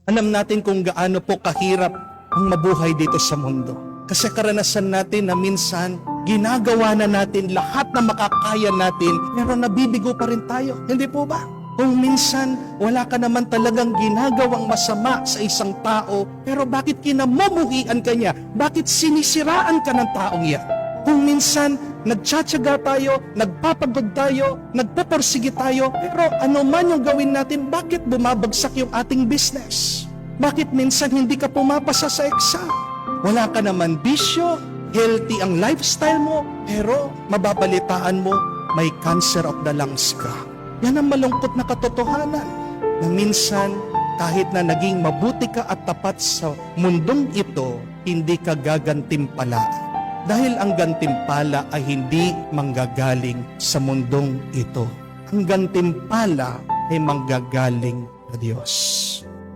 Alam natin kung gaano po kahirap ang mabuhay dito sa mundo. Kasi karanasan natin na minsan, ginagawa na natin lahat na makakaya natin, pero nabibigo pa rin tayo. Hindi po ba? Kung minsan, wala ka naman talagang ginagawang masama sa isang tao, pero bakit kinamumuhian ka niya? Bakit sinisiraan ka ng taong yan? Kung minsan, nagtsatsaga tayo, nagpapagod tayo, nagpaporsige tayo, pero ano man yung gawin natin, bakit bumabagsak yung ating business? Bakit minsan hindi ka pumapasa sa exam? Wala ka naman bisyo, healthy ang lifestyle mo, pero mababalitaan mo, may cancer of the lungs ka. Yan ang malungkot na katotohanan, na minsan, kahit na naging mabuti ka at tapat sa mundong ito, hindi ka gagantimpalaan. Dahil ang gantimpala ay hindi manggagaling sa mundong ito. Ang gantimpala ay manggagaling sa Diyos.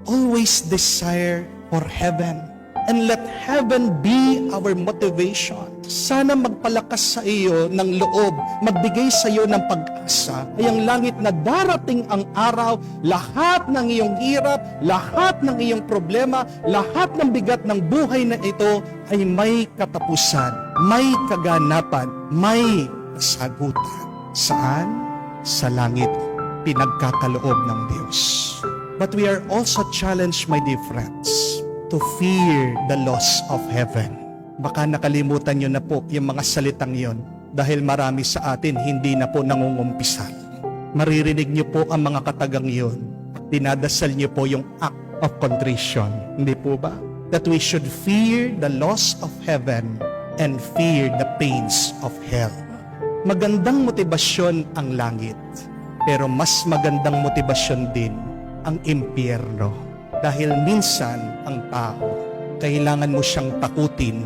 Always desire for heaven, and let heaven be our motivation. Sana magpalakas sa iyo ng loob, magbigay sa iyo ng pag-asa, ay ang langit na darating ang araw, lahat ng iyong hirap, lahat ng iyong problema, lahat ng bigat ng buhay na ito ay may katapusan, may kaganapan, may kasagutan. Saan? Sa langit, pinagkakaloob ng Diyos. But we are also challenged, my dear friends, to fear the loss of heaven. Baka nakalimutan nyo na po yung mga salitang yon dahil marami sa atin hindi na po nangungumpisal. Maririnig nyo po ang mga katagang yon. Dinadasal nyo po yung act of contrition. Hindi po ba? That we should fear the loss of heaven and fear the pains of hell. Magandang motibasyon ang langit, pero mas magandang motibasyon din ang impyerno. Dahil minsan ang tao, kailangan mo siyang takutin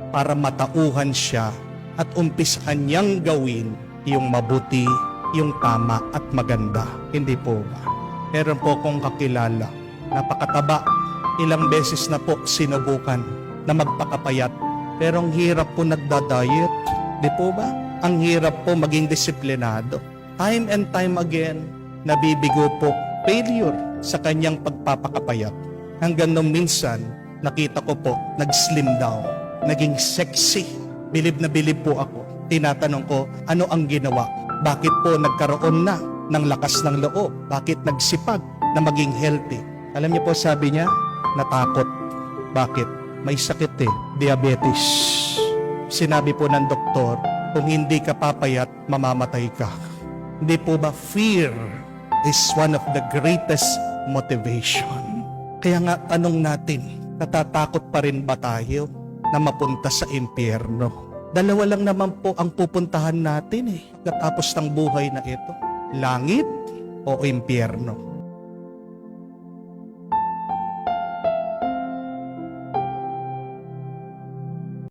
para matauhan siya at umpisahan niyang gawin yung mabuti, yung tama at maganda. Hindi po ba? Meron po kong kakilala, napakataba, ilang beses na po sinubukan na magpakapayat, pero ang hirap po nagda-diet. Di po ba? Ang hirap po maging disiplinado. Time and time again, nabibigo po, failure sa kanyang pagpapakapayat. Hanggang nung minsan, nakita ko po, nag-slim down, naging sexy. Bilib na bilib po ako. Tinatanong ko, ano ang ginawa? Bakit po nagkaroon na ng lakas ng loob? Bakit nagsipag na maging healthy? Alam niyo po, sabi niya, natakot. Bakit? May sakit diabetes. Sinabi po ng doktor, kung hindi ka papayat, mamamatay ka. Hindi po ba fear is one of the greatest motivation? Kaya nga tanong natin, natatakot pa rin ba tayo na mapunta sa impyerno? Dalawa lang naman po ang pupuntahan natin pagkatapos ng buhay na ito. Langit o impyerno?